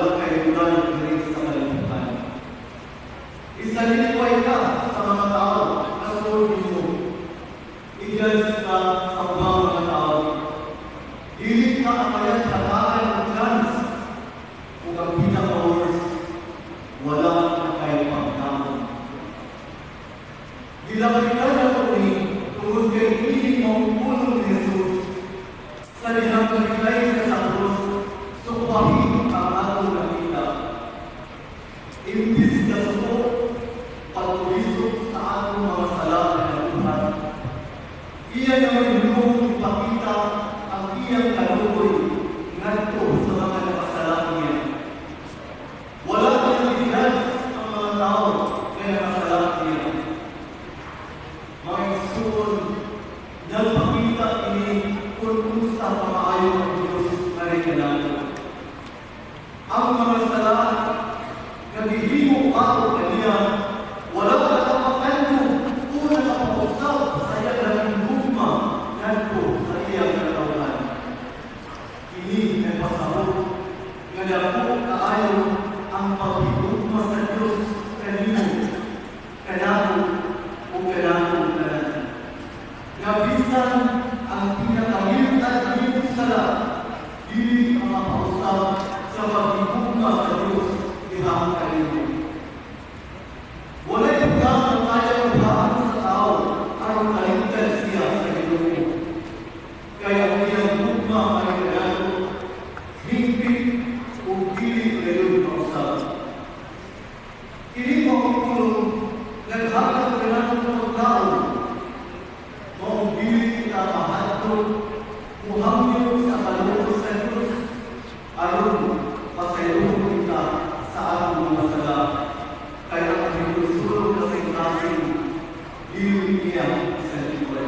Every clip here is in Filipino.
walang kayunan diri sa kalibutan. Isaliliway ka sa mga tao na sulod mo. I-judge ka sa mga tao. Dili ka akayan sa kaan ng chance. Kung ang pinaka-worst, wala na kayo pagkamon. Dilapitan na ito tungkol kay piling mong punong ni Jesus. Sa dinapagilay sa Santos, sukupahin ang atong nakita. Imbis na suko, patulisok sa atong mga sala na Tuhan. Iyan ang minumong ipakita ang iyang kalukoy ngadto sa mga nakasalang niya. Wala nang bigas ang mga tao na nakasalang niya. Mga isuon, nagpakita ini kung kumusta pamaayo ng Diyos na regalado. Ang mga sala na dihimo ako kaniya, wala ka kapakanyo o nakapausap sa iyang lugma ngadto sa iyang katawan. Ini ay pasabot nga dako kaayo ang paghigugma sa Diyos kanimo, kanako o kanako tanan. Gabisan ang pinakahintad dito sala, dili ang mapausap sa paghigugma sa Diyos ihang kanimo. Wala'y pagkang ang kayang maghaan sa tao aron kalingkad siya sa Ginoo. Kaya ang iyang gugma ay kanako, hingpit o dili gayon mausap. Kini maukulong naghatag kanako ng pagkaon. Maong dili kita mahadlok muhamyo sa kaloob sa Diyos aron pasayloon kita sa atong mga sala. Kaya ang hinusulog na singkasing dili niya sa libre.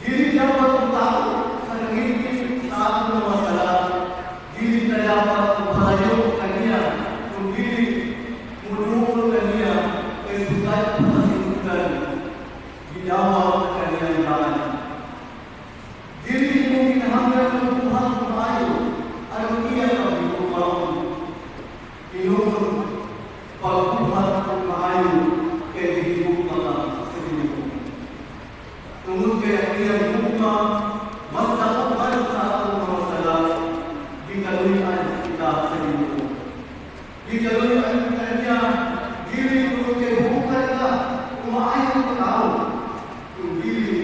Dili dapat ang tao sa nangingin sa atong mga sala. Dili na dapat ang palayo kaniya kung dili mululo kaniya kay sugat sa sinugan. Ginawa ka kaniyang daan. Dili mo kinahanglan ng Tuhan kumayo ang iya ang ikumaon. Inusun, pagbuhat ng maayo kay higugma ka sa Ginoo. Tungod kay ang iyang higugma, mas nakuhan sa atong mga sala, di kaluyan kita sa Ginoo. Di kaluyan kita niya, dili tungod kay hukukan ka, kumaayo ka tao. Kung dili,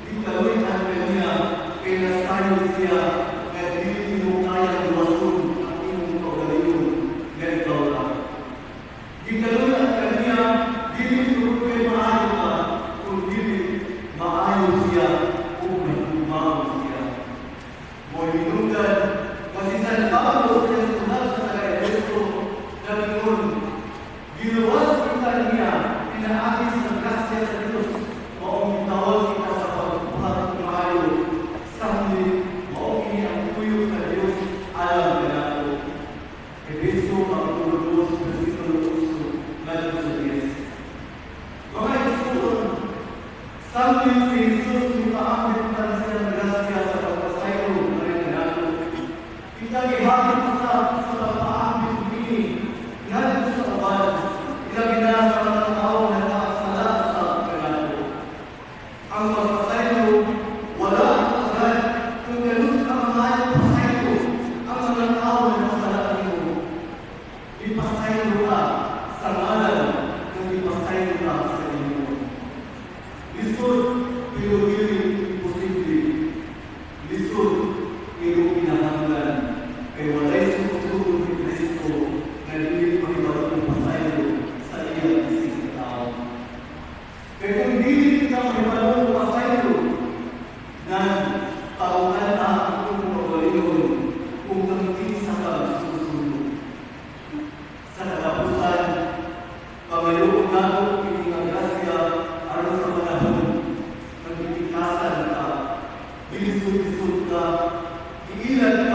di kaluyan ka niya, kay nasayo siya, kaya dili mo kaya luwason ang imong kaugalingon, kaya ikaw lang. Di kaluyan ka niya, dili tungod kay maayo ka, kung dili, maayo siya, o nagkumaon siya. Mo'y minunggan, kasi sa Pablo sa sulat sa Taga-Epeso, nalingon, giluwas kita niya, pinaakis ng grasya sa Diyos, maong tawag kita sa pagbuhat ng maayo, samli, maong ini ang tuyo sa Diyos, alam ka nato. Epeso, Pagkulo 2, versikulo 8, nalito sa 10. Mga isuon, samli si Jesus, yung paamitan siya ng grasya sa pagpasayo na rin ka nato. Kita gihapit sa pagpaamit ini, nalito sa kaban, ilagina sa mga tao na nakasala sa kanato. Ang pagpasayo, wala ang agad kung ganun ang mga pasayo ang mga tao na nakasala nimo. Ipasayo ka sa ngalan kung ipasayo ka sa inyo. Lisod, pero dili imposible. Lisod, pero pinahanglan. Kaya wala'y sumusunod ni Kristo na dili mahibaw ng pasayo sa iyang isang tao. Kaya kung dili kita mahibaw ng pasayo, na paunan na kung magalingon kung nangkisa ka susunod. Sa katapusan, pangayong nato pinangasya aron sa manahon, nagtitikasan ka, bilisod-lisod ka, iilan